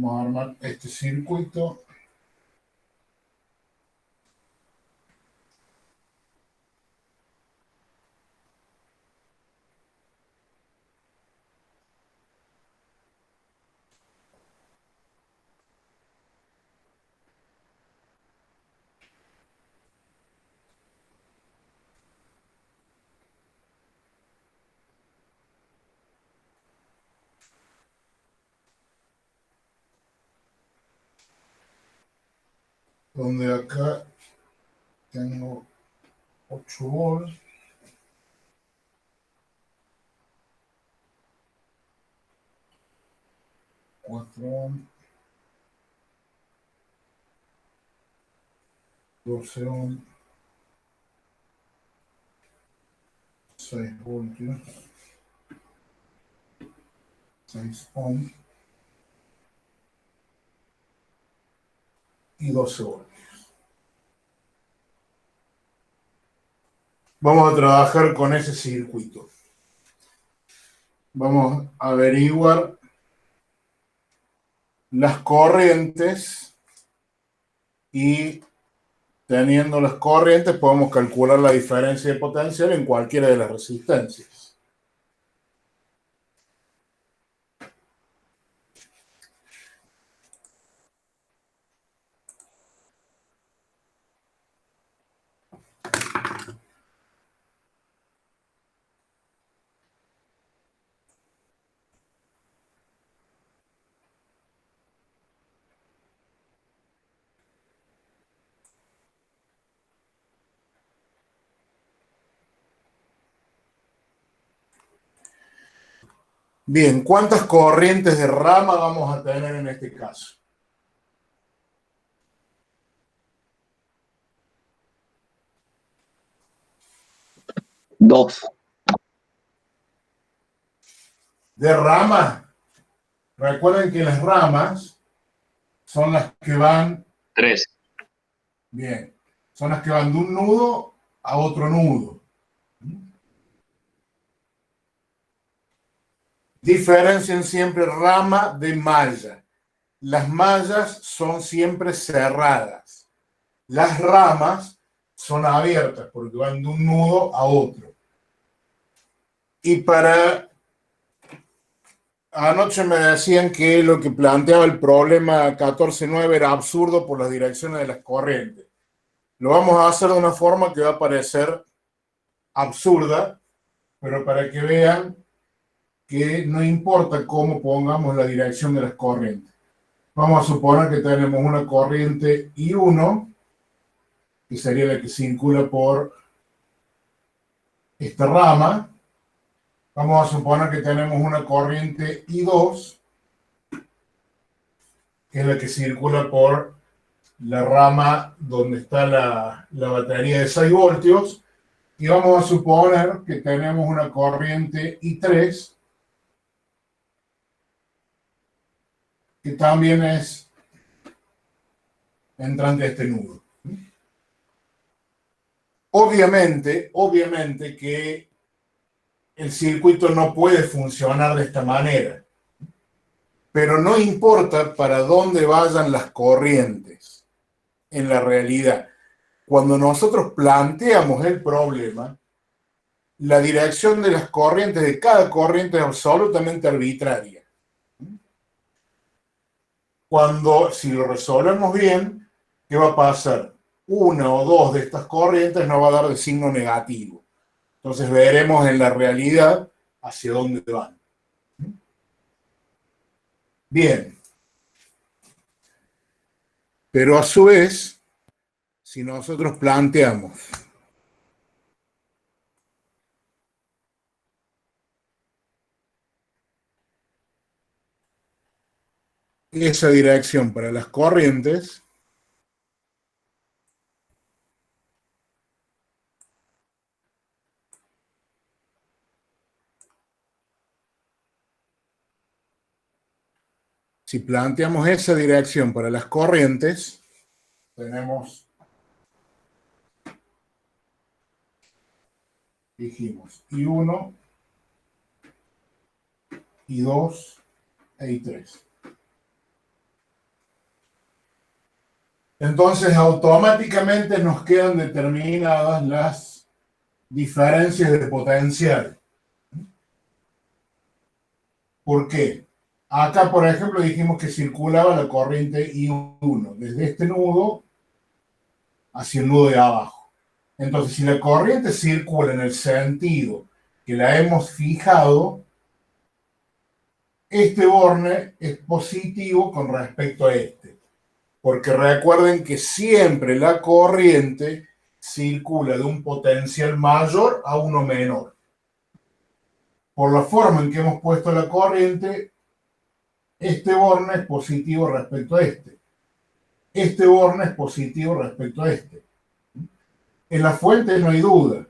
Vamos a armar este circuito. Donde acá tengo 8 volts. Ohms, 12 ohms, 6 voltios, 6 ohms y 12 voltios. Vamos a trabajar con ese circuito. Vamos a averiguar las corrientes y teniendo las corrientes podemos calcular la diferencia de potencial en cualquiera de las resistencias. Bien, ¿cuántas corrientes de rama vamos a tener en este caso? Dos. De rama, recuerden que las ramas son las que van... Tres. Bien, son las que van de un nudo a otro nudo. Diferencian siempre rama de malla. Las mallas son siempre cerradas. Las ramas son abiertas porque van de un nudo a otro. Y para... Anoche me decían que lo que planteaba el problema 14.9 era absurdo por las direcciones de las corrientes. Lo vamos a hacer de una forma que va a parecer absurda, pero para que vean que no importa cómo pongamos la dirección de las corrientes. Vamos a suponer que tenemos una corriente I1, que sería la que circula por esta rama. Vamos a suponer que tenemos una corriente I2, que es la que circula por la rama donde está la batería de 6 voltios. Y vamos a suponer que tenemos una corriente I3, que también es entrante a este nudo. Obviamente que el circuito no puede funcionar de esta manera, pero no importa para dónde vayan las corrientes en la realidad. Cuando nosotros planteamos el problema, la dirección de las corrientes, de cada corriente es absolutamente arbitraria. Si lo resolvemos bien, ¿qué va a pasar? Una o dos de estas corrientes nos va a dar de signo negativo. Entonces veremos en la realidad hacia dónde van. Bien. Pero a su vez, si nosotros planteamos esa dirección para las corrientes, si planteamos esa dirección para las corrientes, dijimos I1, I2 e I3. Entonces, automáticamente nos quedan determinadas las diferencias de potencial. ¿Por qué? Acá, por ejemplo, dijimos que circulaba la corriente I1 desde este nudo hacia el nudo de abajo. Entonces, si la corriente circula en el sentido que la hemos fijado, este borne es positivo con respecto a este. Porque recuerden que siempre la corriente circula de un potencial mayor a uno menor. Por la forma en que hemos puesto la corriente, este borne es positivo respecto a este. Este borne es positivo respecto a este. En la fuente no hay duda.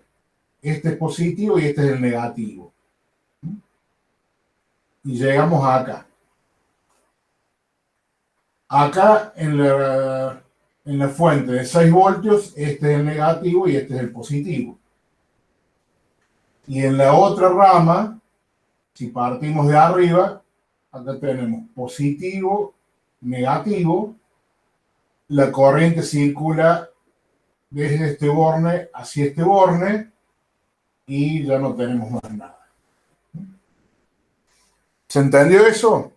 Este es positivo y este es el negativo. Y llegamos acá. Acá en la fuente de 6 voltios, este es el negativo y este es el positivo. Y en la otra rama, si partimos de arriba, acá tenemos positivo, negativo. La corriente circula desde este borne hacia este borne y ya no tenemos más nada. ¿Se entendió eso?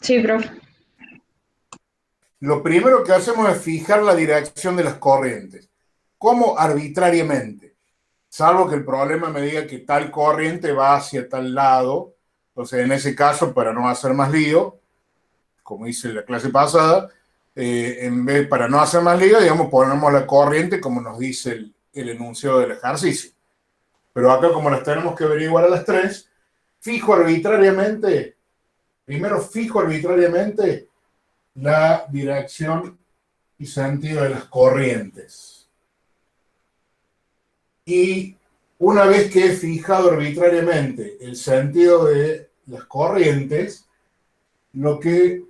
Sí, profe. Lo primero que hacemos es fijar la dirección de las corrientes. ¿Cómo? Arbitrariamente. Salvo que el problema me diga que tal corriente va hacia tal lado. Entonces, en ese caso, para no hacer más lío, como hice en la clase pasada, en vez, para no hacer más lío, digamos, ponemos la corriente como nos dice el enunciado del ejercicio. Pero acá, como las tenemos que averiguar a las tres, fijo arbitrariamente, primero fijo arbitrariamente la dirección y sentido de las corrientes. Y una vez que he fijado arbitrariamente el sentido de las corrientes, lo que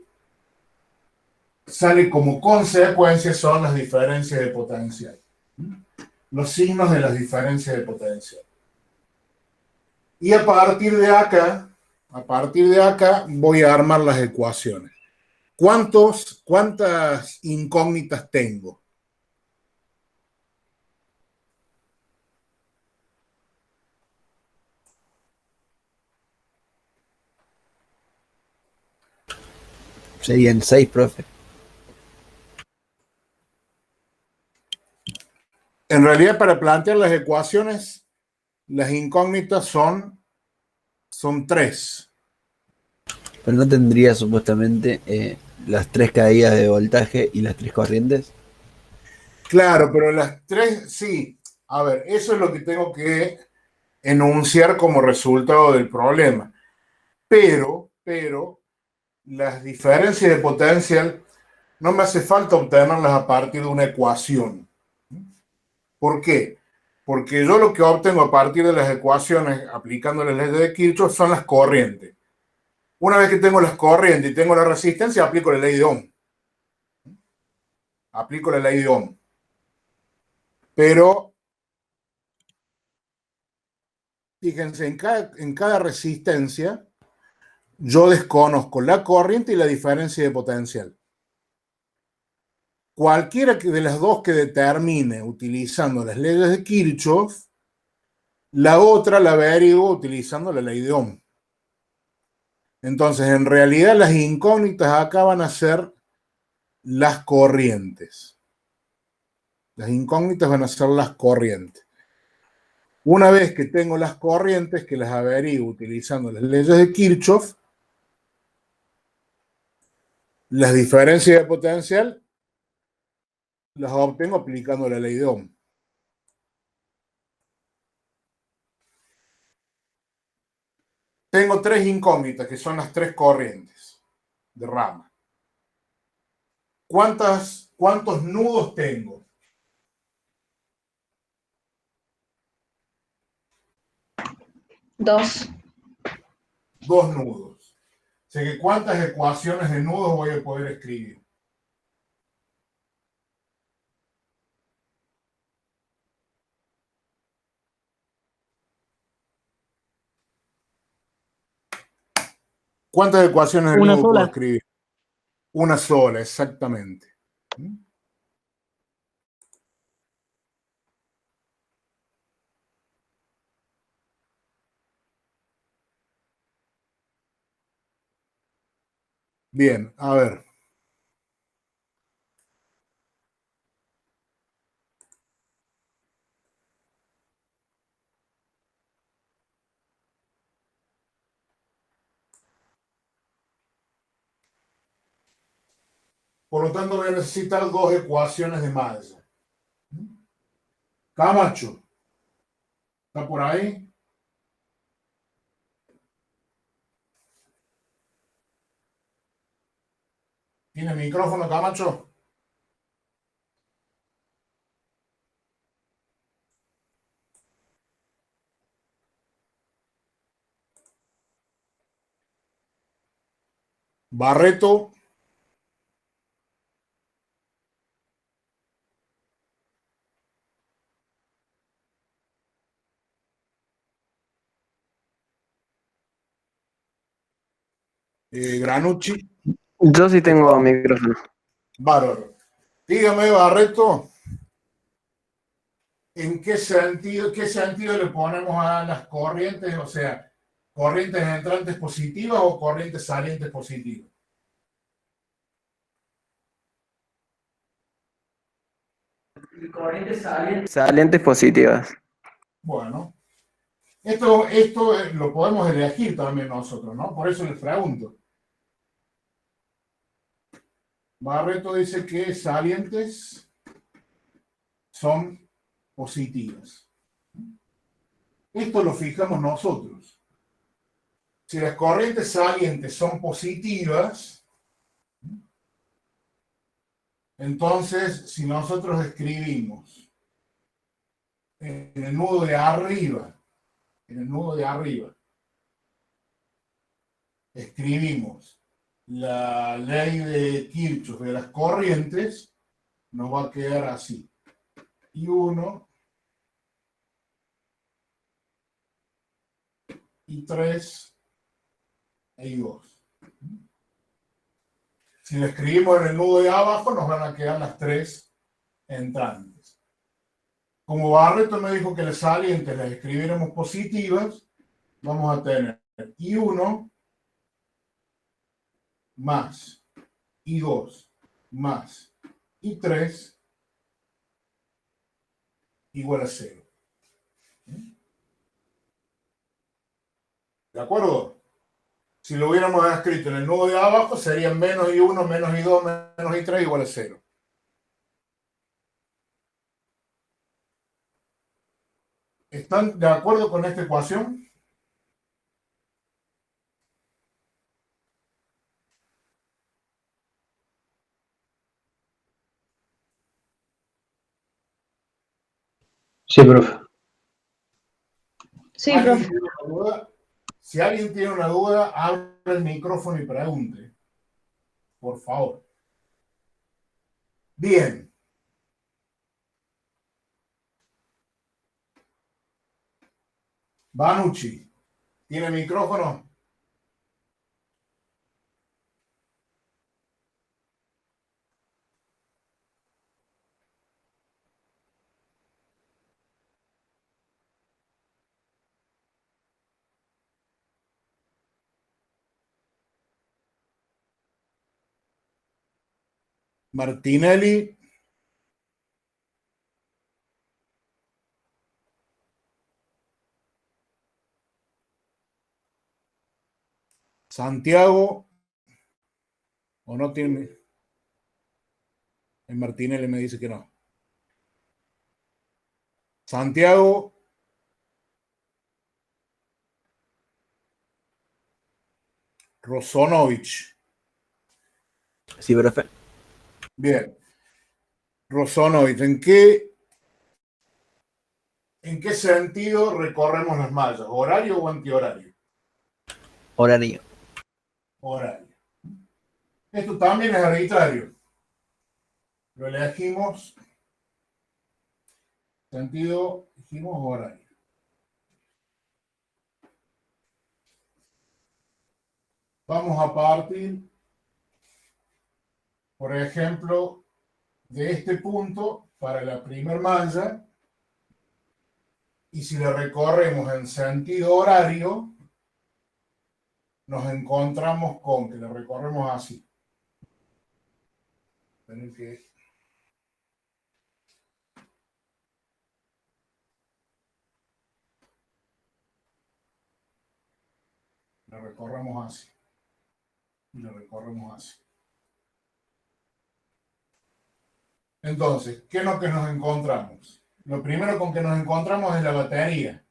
sale como consecuencia son las diferencias de potencial. Los signos de las diferencias de potencial. Y a partir de acá voy a armar las ecuaciones. ¿Cuántas incógnitas tengo? Serían 6, profe. En realidad, para plantear las ecuaciones, las incógnitas son 3. Pero no tendría supuestamente las 3 caídas de voltaje y las 3 corrientes. Claro, pero las 3, sí. A ver, eso es lo que tengo que enunciar como resultado del problema. Pero, las diferencias de potencial no me hace falta obtenerlas a partir de una ecuación. ¿Por qué? Porque yo lo que obtengo a partir de las ecuaciones, aplicando las leyes de Kirchhoff, son las corrientes. Una vez que tengo las corrientes y tengo la resistencia, aplico la ley de Ohm. Aplico la ley de Ohm. Pero, fíjense, en cada resistencia, yo desconozco la corriente y la diferencia de potencial. Cualquiera de las dos que determine utilizando las leyes de Kirchhoff, la otra la averiguo utilizando la ley de Ohm. Entonces, en realidad, las incógnitas acá van a ser las corrientes. Las incógnitas van a ser las corrientes. Una vez que tengo las corrientes, que las averiguo utilizando las leyes de Kirchhoff, las diferencias de potencial las obtengo aplicando la ley de Ohm. Tengo 3 incógnitas, que son las 3 corrientes de rama. ¿Cuántos nudos tengo? 2. 2 nudos. O sea que ¿cuántas ecuaciones de nudos voy a poder escribir? ¿Cuántas ecuaciones del Una nudo puedo sola. escribir? Una sola, exactamente. Bien, a ver. Por lo tanto, voy a necesitar dos ecuaciones de malla. Camacho, ¿está por ahí? ¿Tiene micrófono, Camacho? Barreto. Granucci. Yo sí tengo micrófono. Bárbaro. Dígame, Barreto, ¿en qué sentido le ponemos a las corrientes? O sea, ¿corrientes entrantes positivas o corrientes salientes positivas? Corrientes salientes positivas. Bueno, esto lo podemos elegir también nosotros, ¿no? Por eso les pregunto. Barreto dice que salientes son positivas. Esto lo fijamos nosotros. Si las corrientes salientes son positivas, entonces si nosotros escribimos en el nudo de arriba, escribimos la ley de Kirchhoff de las corrientes, nos va a quedar así. I1, I3 e I2. Si lo escribimos en el nudo de abajo, nos van a quedar las tres entrantes. Como Barreto me dijo que las salientes las escribiéramos positivas, vamos a tener I1 más I2 más I3 igual a 0. ¿De acuerdo? Si lo hubiéramos escrito en el nudo de abajo, serían menos I1, menos I2, menos I3 igual a 0. ¿Están de acuerdo con esta ecuación? Sí, profe. Sí, ¿Alguien profe. tiene una duda? Si alguien tiene una duda, abra el micrófono y pregunte. Por favor. Bien. Banucci, ¿tiene micrófono? Martinelli. Santiago. ¿O no tiene? El Martinelli me dice que no. Santiago. Rosonovich. Sí, profe. Bien. Rosonovich, ¿en qué sentido recorremos las mallas? ¿Horario o antihorario? Horario. Horario. Esto también es arbitrario. Lo elegimos. Sentido, dijimos horario. Vamos a partir, por ejemplo, de este punto para la primera malla, y si la recorremos en sentido horario, nos encontramos con que la recorremos así. Tienen que la recorremos así. Y la recorremos así. Entonces, ¿qué es lo que nos encontramos? Lo primero con que nos encontramos es la batería.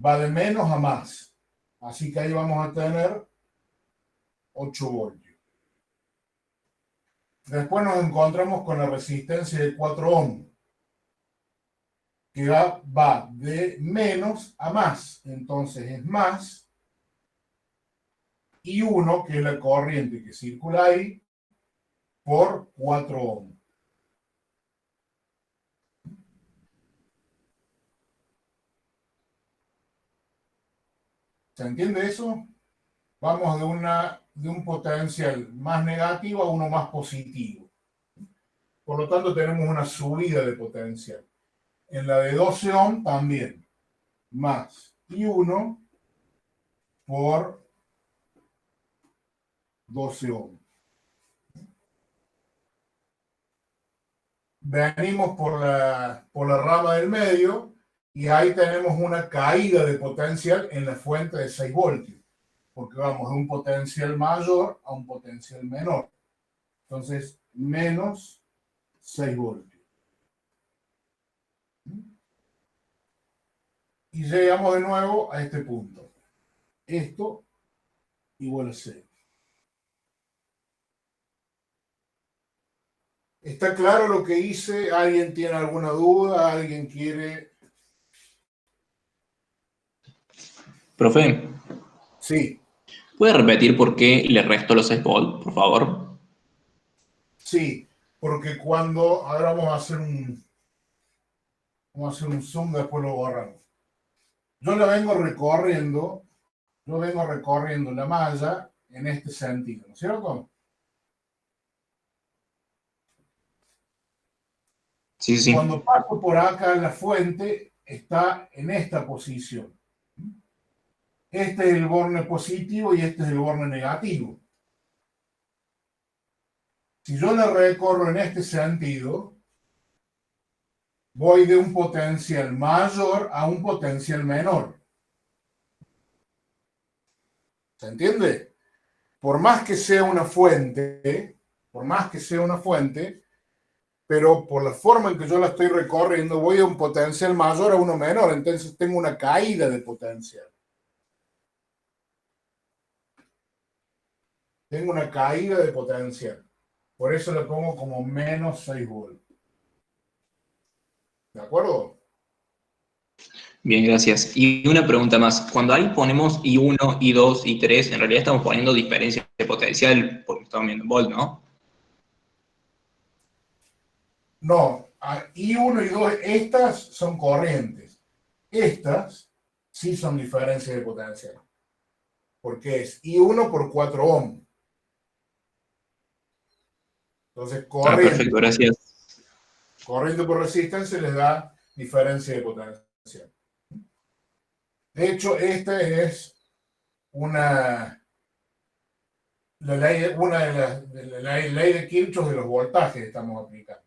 Va de menos a más. Así que ahí vamos a tener 8 voltios. Después nos encontramos con la resistencia de 4 ohms, que va de menos a más. Entonces es más. Y 1, que es la corriente que circula ahí, por 4 ohms. ¿Se entiende eso? Vamos de un potencial más negativo a uno más positivo. Por lo tanto, tenemos una subida de potencial. En la de 12 ohms también. Más y 1 por 12 ohms. Venimos por la rama del medio y ahí tenemos una caída de potencial en la fuente de 6 voltios, porque vamos de un potencial mayor a un potencial menor. Entonces, menos 6 voltios. Y llegamos de nuevo a este punto. Esto igual a 0. ¿Está claro lo que hice? ¿Alguien tiene alguna duda? ¿Alguien quiere? Profe, Sí, ¿puede repetir por qué le resto los 6 volts, por favor? sí, porque cuando, ahora vamos a hacer un zoom, después lo borramos. Yo vengo recorriendo la malla en este sentido, ¿no es cierto? Sí, sí. Cuando paso por acá, la fuente está en esta posición. Este es el borne positivo y este es el borne negativo. Si yo la recorro en este sentido, voy de un potencial mayor a un potencial menor. ¿Se entiende? Por más que sea una fuente, pero por la forma en que yo la estoy recorriendo, voy de un potencial mayor a uno menor, entonces tengo una caída de potencial. Tengo una caída de potencial. Por eso le pongo como menos 6 volts. ¿De acuerdo? Bien, gracias. Y una pregunta más. Cuando ahí ponemos I1, I2, I3, en realidad estamos poniendo diferencias de potencial, porque estamos viendo en volt, ¿no? No, I1 y 2, estas son corrientes. Estas sí son diferencias de potencial. Porque es I1 por 4 ohms. Entonces, Perfecto, gracias. corriente por resistencia les da diferencia de potencial. De hecho, esta es una de la ley de Kirchhoff de los voltajes que estamos aplicando,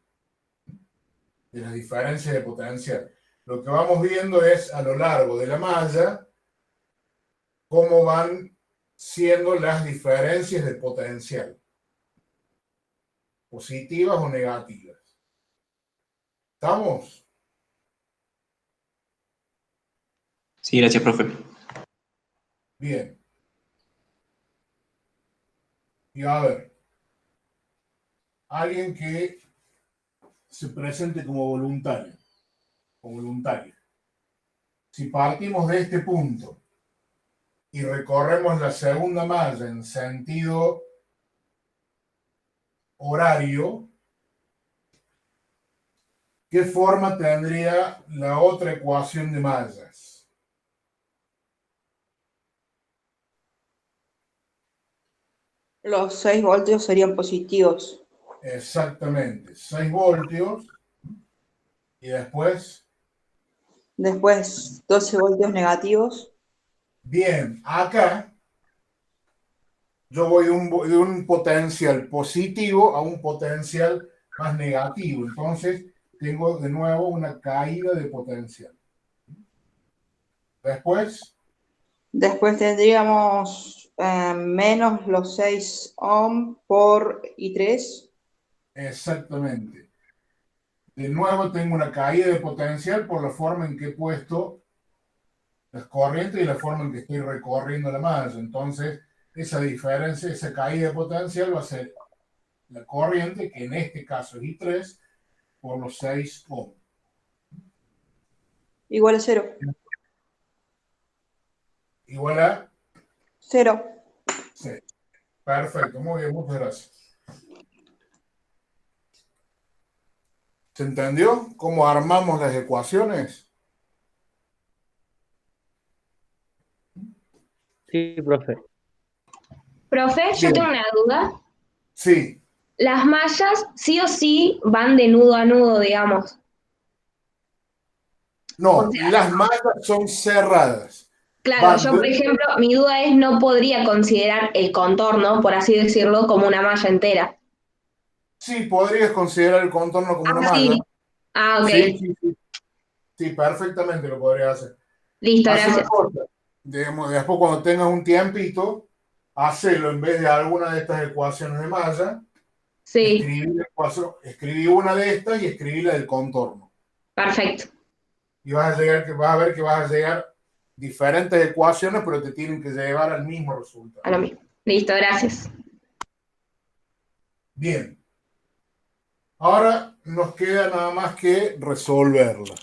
de las diferencias de potencial. Lo que vamos viendo es a lo largo de la malla cómo van siendo las diferencias de potencial, positivas o negativas. ¿Estamos? Sí, gracias, profe. Bien. Y a ver, alguien que se presente como voluntario o voluntaria. Si partimos de este punto y recorremos la segunda malla en sentido horario, ¿qué forma tendría la otra ecuación de mallas? Los 6 voltios serían positivos. Exactamente, 6 voltios. Y después, Después 12 voltios negativos. bien, acá yo voy de un potencial positivo a un potencial más negativo. Entonces, tengo de nuevo una caída de potencial. Después, Después tendríamos menos los 6 ohm por I3. exactamente. De nuevo tengo una caída de potencial por la forma en que he puesto las corrientes y la forma en que estoy recorriendo la malla. Entonces, esa diferencia, esa caída de potencial va a ser la corriente, que en este caso es I3, por los 6 ohm. Igual a 0. Igual a 0. 6. Perfecto, muy bien, muchas gracias. ¿Se entendió cómo armamos las ecuaciones? Sí, profe. Profe, yo Bien, tengo una duda. sí. Las mallas sí o sí van de nudo a nudo, digamos. O No, sea, las mallas son cerradas. claro, Van yo por de- ejemplo, mi duda es, no podría considerar el contorno, por así decirlo, como una malla entera. Sí, podrías considerar el contorno como una Ah, malla. sí. Ah, Sí, ok. sí, sí, sí, perfectamente lo podrías hacer. Listo, Haz una gracias. cosa, digamos, después cuando tengas un tiempito, hacelo en vez de alguna de estas ecuaciones de malla, Sí, escribí una de estas y escribí la del contorno. perfecto. Y vas a ver que vas a llegar diferentes ecuaciones, pero te tienen que llevar al mismo resultado. A lo mismo. Listo, gracias. Bien, ahora nos queda nada más que resolverla.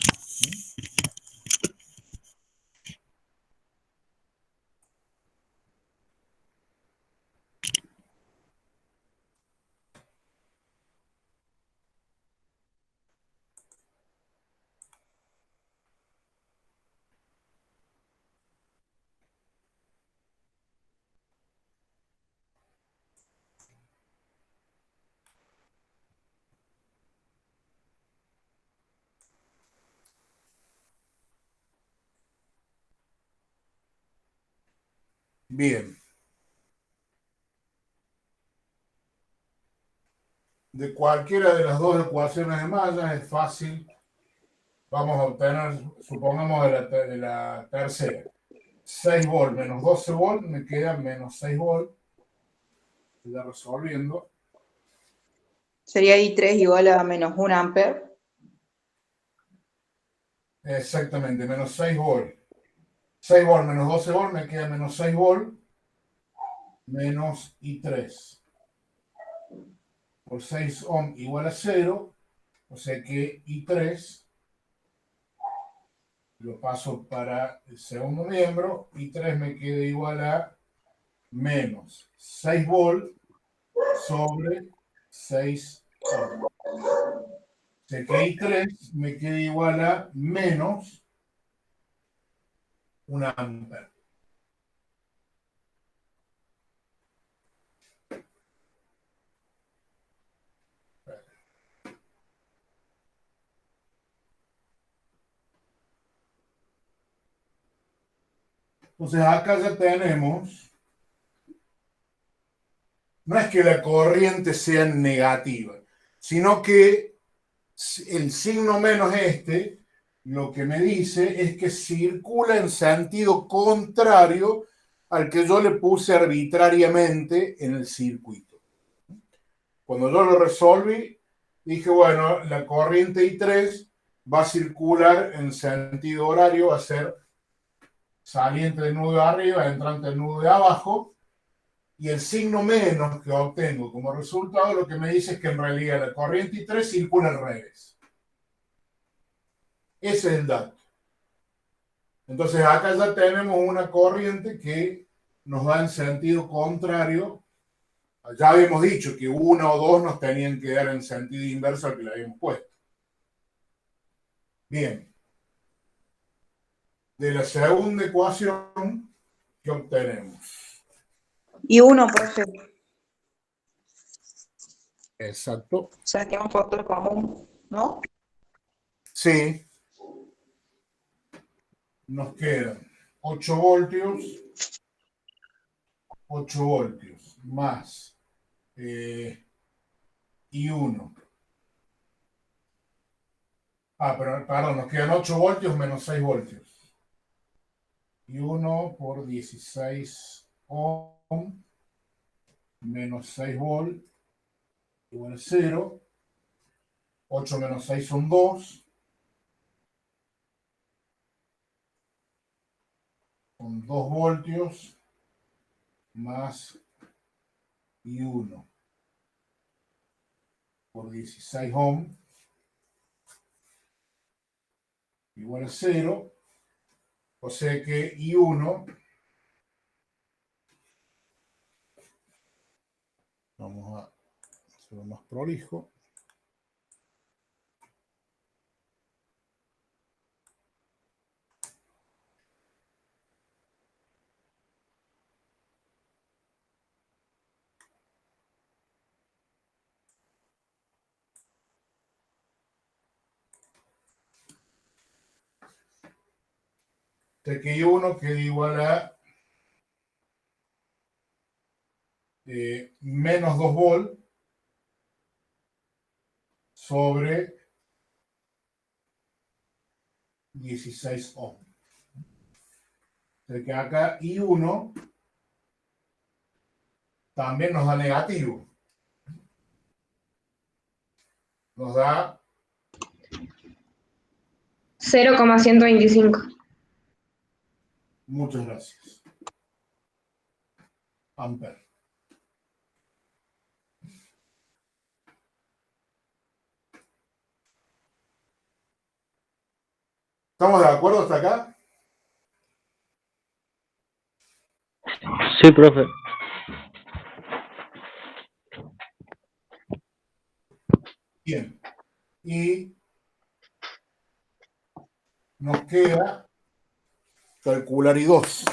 Bien, de cualquiera de las dos ecuaciones de malla es fácil. Vamos a obtener, supongamos, de la tercera. 6 volt menos 12 volt, me queda menos 6 volt. Ya resolviendo. Sería I3 igual a menos 1 amper. Exactamente, menos 6 volt. 6 volt menos 12 volt, me queda menos 6 volt, menos I3. Por 6 ohm igual a 0, o sea que I3 lo paso para el segundo miembro, I3 me queda igual a menos 6 volt sobre 6 ohm. O sea que I3 me queda igual a menos 1 amper. Entonces acá ya tenemos, no es que la corriente sea negativa, sino que el signo menos este, lo que me dice es que circula en sentido contrario al que yo le puse arbitrariamente en el circuito. Cuando yo lo resolví, dije, bueno, la corriente I3 va a circular en sentido horario, va a ser saliente del nudo de arriba, entrante del nudo de abajo, y el signo menos que obtengo como resultado lo que me dice es que en realidad la corriente I3 circula al revés. Ese es el dato. Entonces acá ya tenemos una corriente que nos va en sentido contrario. Ya habíamos dicho que una o dos nos tenían que dar en sentido inverso al que le habíamos puesto. Bien. De la segunda ecuación, ¿qué obtenemos? Y 1 por 0. Exacto. O sea, tiene un factor común, ¿no? Sí. Nos quedan 8 voltios, 8 voltios más I1. Pero perdón, nos quedan 8 voltios menos 6 voltios. I1 por 16 ohm menos 6 volt igual a 0. 8 menos 6 son 2. Son 2 voltios más I1 por 16 ohm igual a 0. O sea que I1, vamos a hacerlo más prolijo. O sea que I1 queda igual a menos 2 volt sobre 16 ohm. O sea que acá I1 también nos da negativo. Nos da 0,125. muchas gracias. Amper. ¿Estamos de acuerdo hasta acá? Sí, profe. Bien. Y nos queda calcular I2.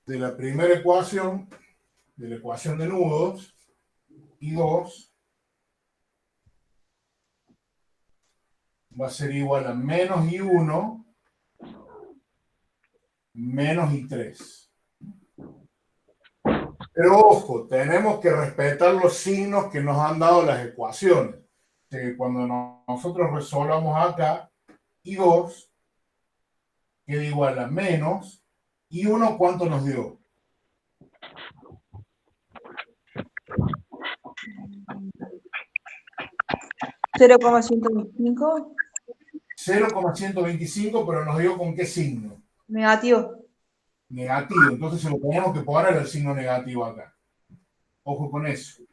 De la primera ecuación, de la ecuación de nudos, I2 va a ser igual a menos I1 menos I3. Pero ojo, tenemos que respetar los signos que nos han dado las ecuaciones. Que cuando nosotros resolvamos acá, I2 queda igual a menos I1, ¿cuánto nos dio? 0,125 0,125, pero nos dio ¿con qué signo? negativo. Negativo. Entonces se lo tenemos que poner el signo negativo acá. Ojo con eso.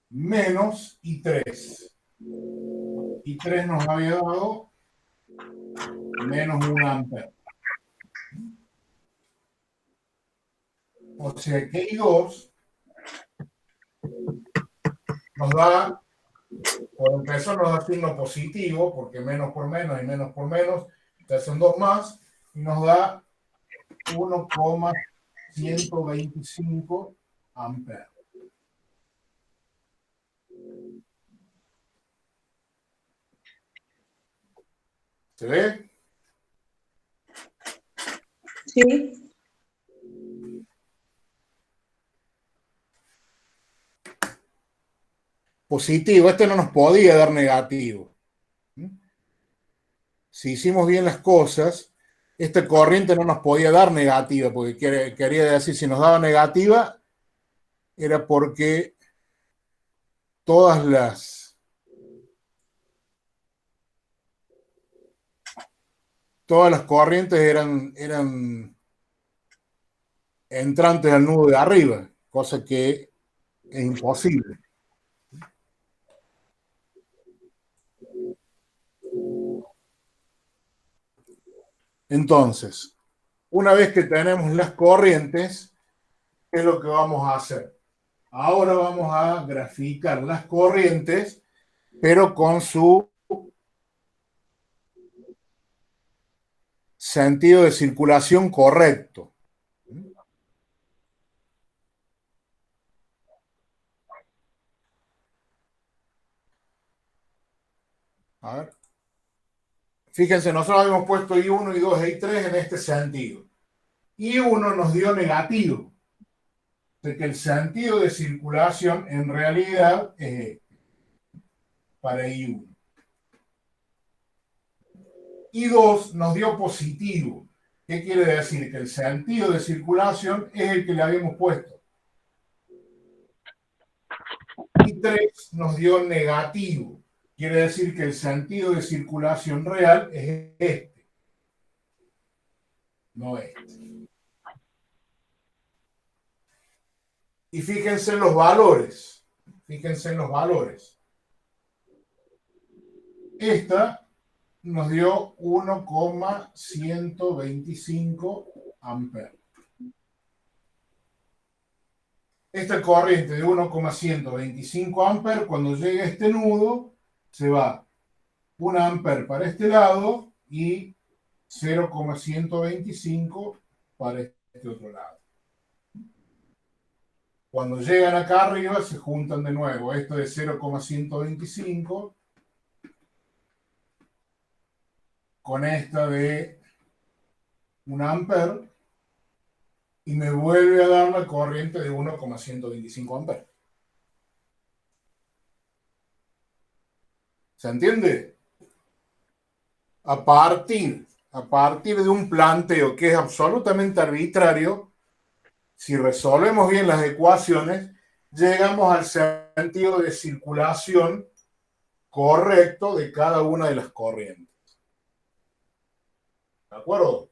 Menos I3. I3 nos había dado menos 1 ampere. O sea que I2 nos da, por empezar nos da signo positivo, porque menos por menos y menos por menos, ya son 2 más, y nos da 1,125 amperes. ¿Se ve? Sí. Positivo, este no nos podía dar negativo. Si hicimos bien las cosas, esta corriente no nos podía dar negativa, porque quería decir, si nos daba negativa, era porque todas las corrientes eran entrantes al nudo de arriba, cosa que es imposible. Entonces, una vez que tenemos las corrientes, ¿qué es lo que vamos a hacer? Ahora vamos a graficar las corrientes, pero con su sentido de circulación correcto. A ver. Fíjense, nosotros habíamos puesto I1, I2 e I3 en este sentido. I1 nos dio negativo. De que el sentido de circulación en realidad es este, para I1. I2 nos dio positivo. ¿Qué quiere decir? Que el sentido de circulación es el que le habíamos puesto. I3 nos dio negativo. Quiere decir que el sentido de circulación real es este, no este. Y fíjense en los valores. Fíjense en los valores. Esta nos dio 1,125 amperes. Esta corriente de 1,125 amperes, cuando llegue a este nudo, se va 1 amper para este lado y 0,125 para este otro lado. Cuando llegan acá arriba se juntan de nuevo. Esto de 0,125 con esta de 1 amper y me vuelve a dar la corriente de 1,125 amperes. ¿Se entiende? A partir de un planteo que es absolutamente arbitrario, si resolvemos bien las ecuaciones, llegamos al sentido de circulación correcto de cada una de las corrientes. ¿De acuerdo?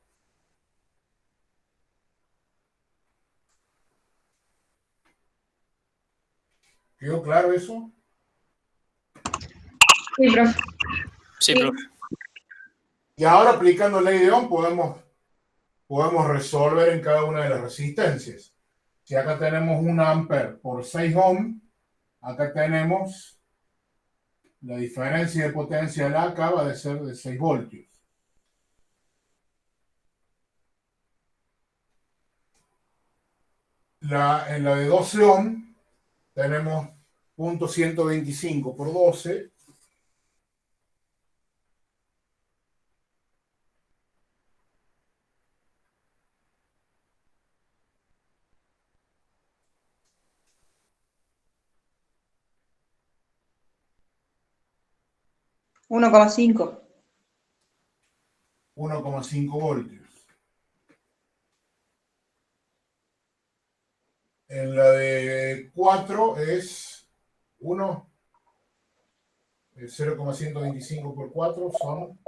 ¿Quedó claro eso? Sí, profe. Sí, profe. Y ahora aplicando ley de Ohm podemos resolver en cada una de las resistencias. Si acá tenemos 1 amper por 6 ohm, acá tenemos la diferencia de potencia de la acá va a ser de 6 voltios. En la de 12 ohm tenemos 0,125 por 12. Uno coma cinco. 1,5 voltios. En la de 4 es 1, 0,125 por 4 son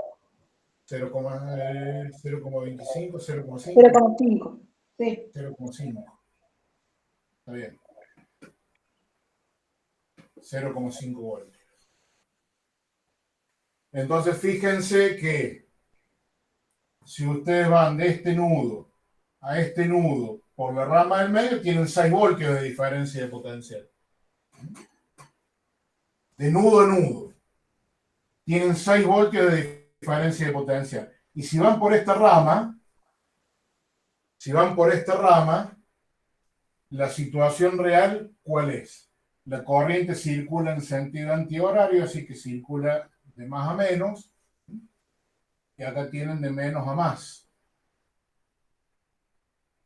0,25, 0,5. 0,5. Sí. 0,5. Está bien. 0,5 voltios. Entonces, fíjense que si ustedes van de este nudo a este nudo por la rama del medio, tienen 6 voltios de diferencia de potencial. De nudo a nudo. Tienen 6 voltios de diferencia de potencial. Y si van por esta rama, la situación real, ¿cuál es? La corriente circula en sentido antihorario, así que circula de más a menos, y acá tienen de menos a más.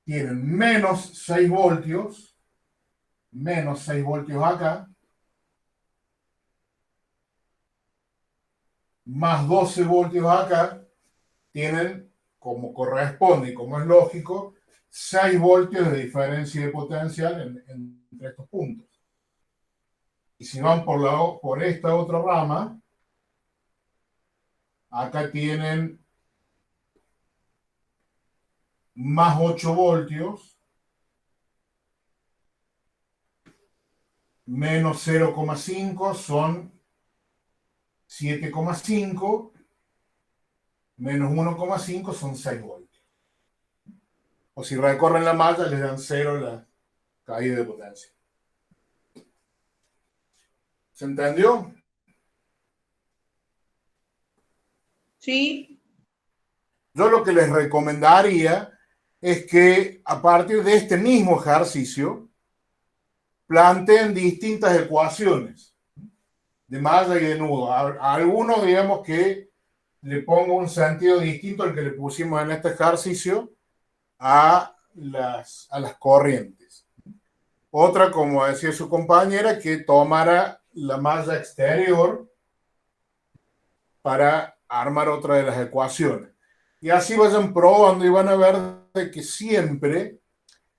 Tienen menos 6 voltios acá, más 12 voltios acá, tienen, como corresponde y como es lógico, 6 voltios de diferencia de potencial entre estos puntos. Y si van por esta otra rama, acá tienen más 8 voltios, menos 0,5 son 7,5, menos 1,5 son 6 voltios. O si recorren la malla, les dan 0 la caída de potencia. ¿Se entendió? Sí, Yo lo que les recomendaría es que a partir de este mismo ejercicio planteen distintas ecuaciones de malla y de nudo. A algunos, digamos, que le ponga un sentido distinto al que le pusimos en este ejercicio a las corrientes. Otra, como decía su compañera, que tomara la malla exterior para armar otra de las ecuaciones. Y así vayan probando y van a ver de que siempre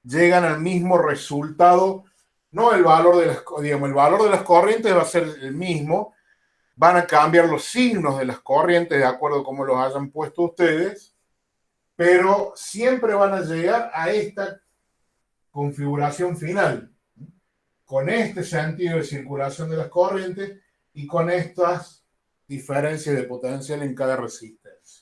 llegan al mismo resultado. No el valor de las, digamos, el valor de las corrientes va a ser el mismo. Van a cambiar los signos de las corrientes de acuerdo a cómo los hayan puesto ustedes, pero siempre van a llegar a esta configuración final, con este sentido de circulación de las corrientes y con estas diferencias de potencial en cada resistencia.